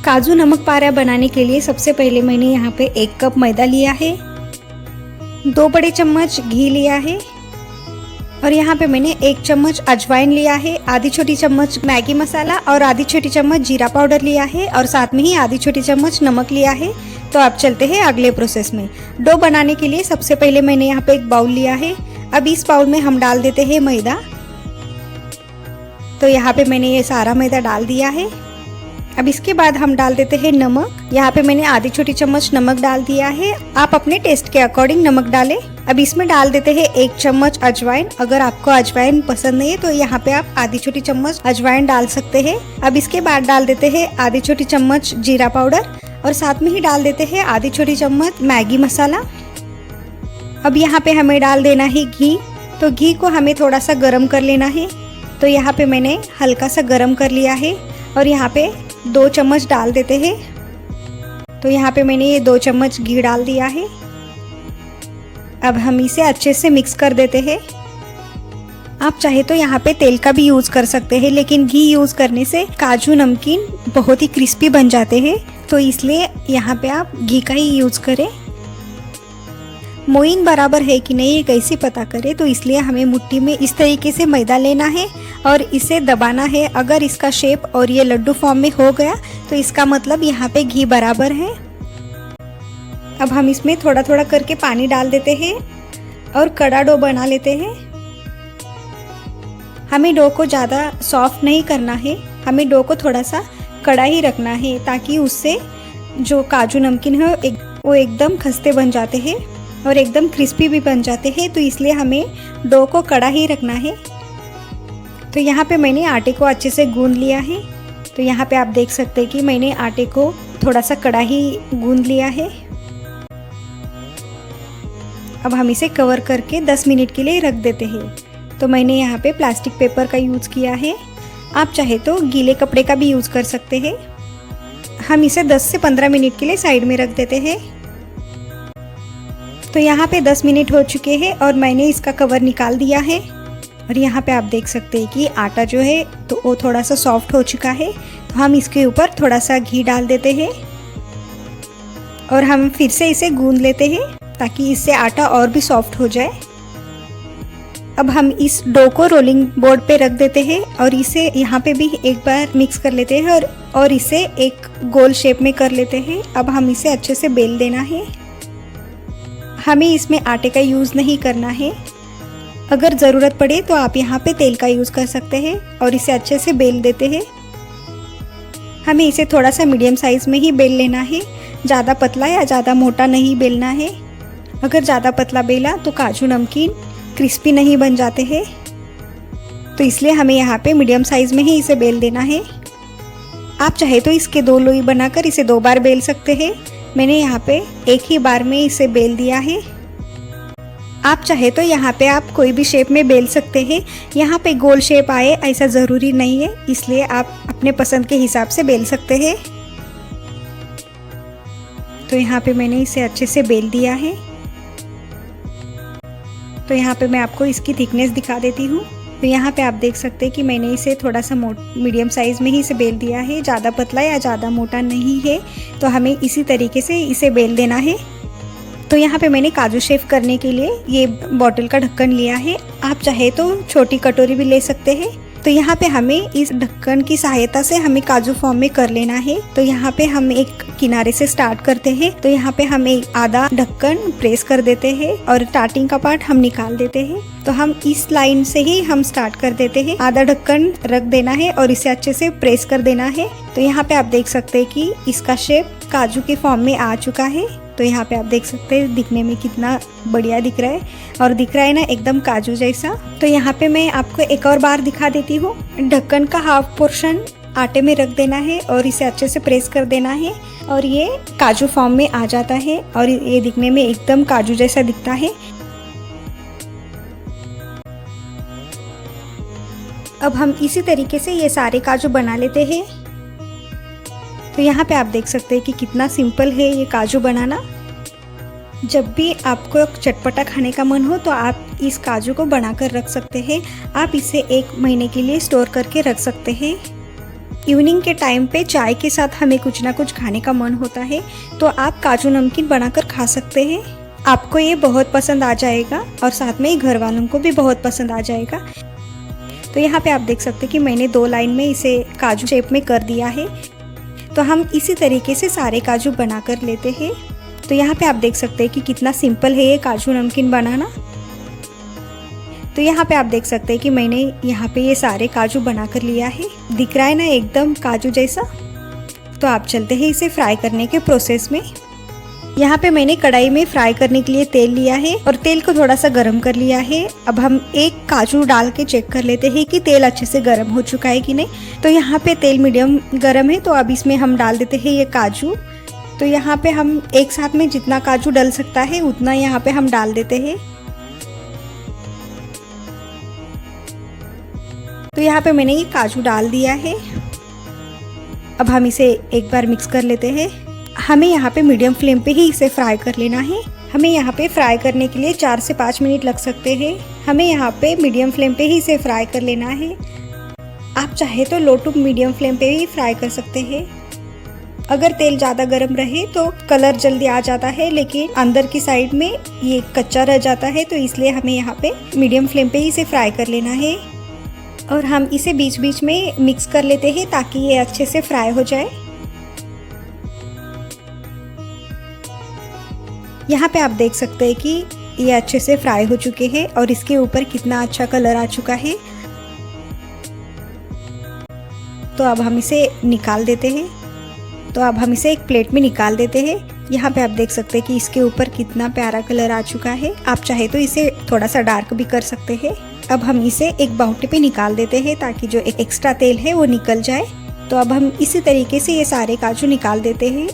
काजू नमक पारा बनाने के लिए सबसे पहले मैंने यहाँ पे 1 कप मैदा लिया है, 2 बड़े चम्मच घी लिया है और यहाँ पे मैंने 1 चम्मच अजवाइन लिया है, आधी छोटी चम्मच मैगी मसाला और आधी छोटी चम्मच जीरा पाउडर लिया है और साथ में ही आधी छोटी चम्मच नमक लिया है। तो अब चलते हैं अगले प्रोसेस में। डो बनाने के लिए सबसे पहले मैंने यहाँ पे एक बाउल लिया है। अब इस बाउल में हम डाल देते हैं मैदा। तो यहाँ पे मैंने ये सारा मैदा डाल दिया है। अब इसके बाद हम डाल देते हैं नमक। यहाँ पे मैंने आधी छोटी चम्मच नमक डाल दिया है। आप अपने टेस्ट के अकॉर्डिंग नमक डालें। अब इसमें डाल देते हैं 1 चम्मच अजवाइन। अगर आपको अजवाइन पसंद नहीं है तो यहाँ पे आप आधी छोटी चम्मच अजवाइन डाल सकते हैं। अब इसके बाद डाल देते हैं आधी छोटी चम्मच जीरा पाउडर और साथ में ही डाल देते हैं आधी छोटी चम्मच मैगी मसाला। अब यहाँ पे हमें डाल देना है घी। तो घी को हमें थोड़ा सा गर्म कर लेना है। तो यहाँ पे मैंने हल्का सा गर्म कर लिया है और यहाँ पे 2 चम्मच डाल देते हैं। तो यहाँ पे मैंने ये 2 चम्मच घी डाल दिया है। अब हम इसे अच्छे से मिक्स कर देते हैं। आप चाहे तो यहाँ पे तेल का भी यूज़ कर सकते हैं, लेकिन घी यूज़ करने से काजू नमकीन बहुत ही क्रिस्पी बन जाते हैं। तो इसलिए यहाँ पे आप घी का ही यूज़ करें। मोइन बराबर है कि नहीं ये कैसे पता करें, तो इसलिए हमें मुट्ठी में इस तरीके से मैदा लेना है और इसे दबाना है। अगर इसका शेप और ये लड्डू फॉर्म में हो गया तो इसका मतलब यहाँ पे घी बराबर है। अब हम इसमें थोड़ा थोड़ा करके पानी डाल देते हैं और कड़ा डो बना लेते हैं। हमें डो को ज़्यादा सॉफ्ट नहीं करना है, हमें डो को थोड़ा सा कड़ा ही रखना है ताकि उससे जो काजू नमकीन है वो एकदम खस्ते बन जाते हैं और एकदम क्रिस्पी भी बन जाते हैं। तो इसलिए हमें डो को कड़ा ही रखना है। तो यहाँ पे मैंने आटे को अच्छे से गूंद लिया है। तो यहाँ पे आप देख सकते हैं कि मैंने आटे को थोड़ा सा कड़ा ही गूंद लिया है। अब हम इसे कवर करके 10 मिनट के लिए रख देते हैं। तो मैंने यहाँ पे प्लास्टिक पेपर का यूज़ किया है। आप चाहे तो गीले कपड़े का भी यूज़ कर सकते हैं। हम इसे 10 से 15 मिनट के लिए साइड में रख देते हैं। तो यहाँ पे 10 मिनट हो चुके हैं और मैंने इसका कवर निकाल दिया है। और यहाँ पे आप देख सकते हैं कि आटा जो है तो वो थोड़ा सा सॉफ्ट हो चुका है। तो हम इसके ऊपर थोड़ा सा घी डाल देते हैं और हम फिर से इसे गूंद लेते हैं ताकि इससे आटा और भी सॉफ्ट हो जाए। अब हम इस डो को रोलिंग बोर्ड पे रख देते हैं और इसे यहाँ पे भी एक बार मिक्स कर लेते हैं और इसे एक गोल शेप में कर लेते हैं। अब हम इसे अच्छे से बेल देना है। हमें इसमें आटे का यूज़ नहीं करना है। अगर ज़रूरत पड़े तो आप यहाँ पे तेल का यूज़ कर सकते हैं और इसे अच्छे से बेल देते हैं। हमें इसे थोड़ा सा मीडियम साइज़ में ही बेल लेना है, ज़्यादा पतला या ज़्यादा मोटा नहीं बेलना है। अगर ज़्यादा पतला बेला तो काजू नमकीन क्रिस्पी नहीं बन जाते हैं। तो इसलिए हमें यहाँ पे मीडियम साइज़ में ही इसे बेल देना है। आप चाहे तो इसके 2 लोई बनाकर इसे 2 बार बेल सकते हैं। मैंने यहाँ पे एक ही बार में इसे बेल दिया है। आप चाहे तो यहाँ पे आप कोई भी शेप में बेल सकते हैं। यहाँ पे गोल शेप आए ऐसा ज़रूरी नहीं है, इसलिए आप अपने पसंद के हिसाब से बेल सकते हैं। तो यहाँ पे मैंने इसे अच्छे से बेल दिया है। तो यहाँ पे मैं आपको इसकी थिकनेस दिखा देती हूँ। तो यहाँ पे आप देख सकते हैं कि मैंने इसे थोड़ा सा मीडियम साइज़ में ही इसे बेल दिया है, ज़्यादा पतला या ज़्यादा मोटा नहीं है। तो हमें इसी तरीके से इसे बेल देना है। तो यहाँ पे मैंने काजू शेव करने के लिए ये बॉटल का ढक्कन लिया है। आप चाहे तो छोटी कटोरी भी ले सकते हैं। तो यहाँ पे हमें इस ढक्कन की सहायता से हमें काजू फॉर्म में कर लेना है। तो यहाँ पे हम एक किनारे से स्टार्ट करते हैं। तो यहाँ पे हम एक आधा ढक्कन प्रेस कर देते हैं और स्टार्टिंग का पार्ट हम निकाल देते हैं। तो हम इस लाइन से ही हम स्टार्ट कर देते हैं। आधा ढक्कन रख देना है और इसे अच्छे से प्रेस कर देना है। तो यहाँ पे आप देख सकते हैं कि इसका शेप काजू के फॉर्म में आ चुका है। तो यहाँ पे आप देख सकते हैं दिखने में कितना बढ़िया दिख रहा है और दिख रहा है ना एकदम काजू जैसा। तो यहाँ पे मैं आपको एक और बार दिखा देती हूँ। ढक्कन का हाफ पोर्शन आटे में रख देना है और इसे अच्छे से प्रेस कर देना है और ये काजू फॉर्म में आ जाता है और ये दिखने में एकदम काजू जैसा दिखता है। अब हम इसी तरीके से ये सारे काजू बना लेते हैं। तो यहाँ पे आप देख सकते हैं कि कितना सिंपल है ये काजू बनाना। जब भी आपको चटपटा खाने का मन हो तो आप इस काजू को बनाकर रख सकते हैं। आप इसे 1 महीने के लिए स्टोर करके रख सकते हैं। इवनिंग के टाइम पे चाय के साथ हमें कुछ ना कुछ खाने का मन होता है, तो आप काजू नमकीन बनाकर खा सकते हैं। आपको ये बहुत पसंद आ जाएगा और साथ में ही घर वालों को भी बहुत पसंद आ जाएगा। तो यहाँ पे आप देख सकते हैं कि मैंने 2 लाइन में इसे काजू शेप में कर दिया है। तो हम इसी तरीके से सारे काजू बना कर लेते हैं। तो यहाँ पे आप देख सकते हैं कि कितना सिंपल है ये काजू नमकीन बनाना। तो यहाँ पे आप देख सकते हैं कि मैंने यहाँ पे ये सारे काजू बना कर लिया है। दिख रहा है ना एकदम काजू जैसा। तो आप चलते हैं इसे फ्राई करने के प्रोसेस में। यहाँ पे मैंने कढ़ाई में फ्राई करने के लिए तेल लिया है और तेल को थोड़ा सा गर्म कर लिया है। अब हम एक काजू डाल के चेक कर लेते हैं कि तेल अच्छे से गर्म हो चुका है कि नहीं। तो यहाँ पे तेल मीडियम गर्म है, तो अब इसमें हम डाल देते हैं ये काजू। तो यहाँ पे हम एक साथ में जितना काजू डल सकता है उतना यहाँ पे हम डाल देते हैं। तो यहाँ पे मैंने ये काजू डाल दिया है। अब हम इसे एक बार मिक्स कर लेते हैं। हमें यहाँ पे मीडियम फ्लेम पे ही इसे फ्राई कर लेना है। हमें यहाँ पे फ्राई करने के लिए 4 से 5 मिनट लग सकते हैं। हमें यहाँ पे मीडियम फ्लेम पे ही इसे फ्राई कर लेना है। आप चाहे तो लो टू मीडियम फ्लेम पे ही फ्राई कर सकते हैं। अगर तेल ज़्यादा गर्म रहे तो कलर जल्दी आ जाता है, लेकिन अंदर की साइड में ये कच्चा रह जाता है। तो इसलिए हमें यहाँ पे मीडियम फ्लेम पे ही इसे फ्राई कर लेना है। और हम इसे बीच बीच में मिक्स कर लेते हैं ताकि ये अच्छे से फ्राई हो जाए। यहाँ पे आप देख सकते हैं कि ये अच्छे से फ्राई हो चुके हैं और इसके ऊपर कितना अच्छा कलर आ चुका है। तो अब हम इसे निकाल देते हैं। तो अब हम इसे एक प्लेट में निकाल देते हैं। यहाँ पे आप देख सकते हैं कि इसके ऊपर कितना प्यारा कलर आ चुका है। आप चाहे तो इसे थोड़ा सा डार्क भी कर सकते हैं। अब हम इसे एक बाउटी पे निकाल देते हैं ताकि जो एक्स्ट्रा तेल है वो निकल जाए। तो अब हम इसी तरीके से ये सारे काजू निकाल देते हैं।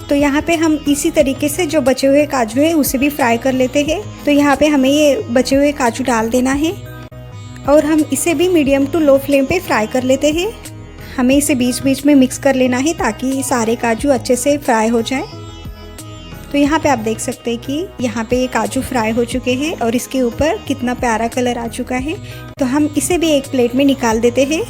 तो यहाँ पे हम इसी तरीके से जो बचे हुए काजू है उसे भी फ्राई कर लेते हैं। तो यहाँ पे हमें ये बचे हुए काजू डाल देना है और हम इसे भी मीडियम टू लो फ्लेम पे फ्राई कर लेते हैं। हमें इसे बीच बीच में मिक्स कर लेना है ताकि सारे काजू अच्छे से फ्राई हो जाए। तो यहाँ पे आप देख सकते हैं कि यहाँ पे ये काजू फ्राई हो चुके हैं और इसके ऊपर कितना प्यारा कलर आ चुका है। तो हम इसे भी एक प्लेट में निकाल देते हैं।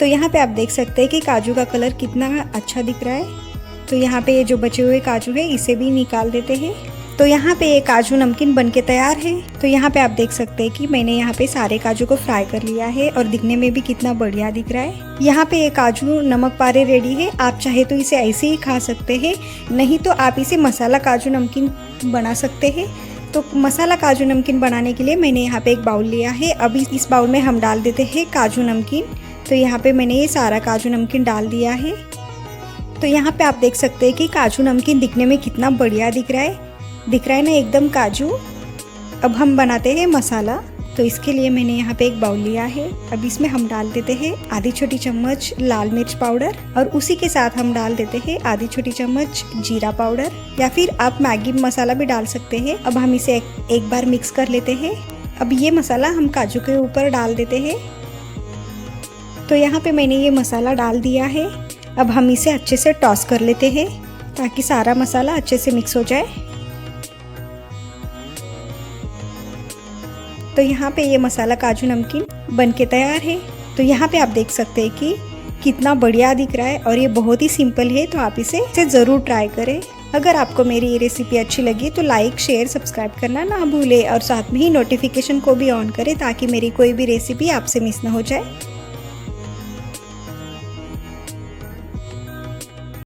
तो यहाँ पे आप देख सकते हैं कि काजू का कलर कितना अच्छा दिख रहा है। तो यहाँ पे ये जो बचे हुए काजू है इसे भी निकाल देते हैं। तो यहाँ पे ये काजू नमकीन बनके तैयार है। तो यहाँ पे आप देख सकते हैं कि मैंने यहाँ पे सारे काजू को फ्राई कर लिया है और दिखने में भी कितना बढ़िया दिख रहा है। यहाँ पे ये काजू नमक पारे रेडी है। आप चाहे तो इसे ऐसे ही खा सकते हैं, नहीं तो आप इसे मसाला काजू नमकीन बना सकते हैं। तो मसाला काजू नमकीन बनाने के लिए मैंने यहाँ पे एक बाउल लिया है। अभी इस बाउल में हम डाल देते हैं काजू नमकीन। तो यहाँ पे मैंने ये सारा काजू नमकीन डाल दिया है। तो यहाँ पे आप देख सकते हैं कि काजू नमकीन दिखने में कितना बढ़िया दिख रहा है ना एकदम काजू। अब हम बनाते हैं मसाला। तो इसके लिए मैंने यहाँ पे एक बाउल लिया है। अब इसमें हम डाल देते हैं आधी छोटी चम्मच लाल मिर्च पाउडर और उसी के साथ हम डाल देते हैं आधी छोटी चम्मच जीरा पाउडर, या फिर आप मैगी मसाला भी डाल सकते हैं। अब हम इसे एक बार मिक्स कर लेते हैं। अब ये मसाला हम काजू के ऊपर डाल देते हैं। तो यहाँ पे मैंने ये मसाला डाल दिया है। अब हम इसे अच्छे से टॉस कर लेते हैं ताकि सारा मसाला अच्छे से मिक्स हो जाए। तो यहाँ पे ये मसाला काजू नमकीन बनके तैयार है। तो यहाँ पे आप देख सकते हैं कि कितना बढ़िया दिख रहा है और ये बहुत ही सिंपल है। तो आप इसे ज़रूर ट्राई करें। अगर आपको मेरी ये रेसिपी अच्छी लगी तो लाइक शेयर सब्सक्राइब करना ना भूलें और साथ में ही नोटिफिकेशन को भी ऑन करें ताकि मेरी कोई भी रेसिपी आपसे मिस ना हो जाए।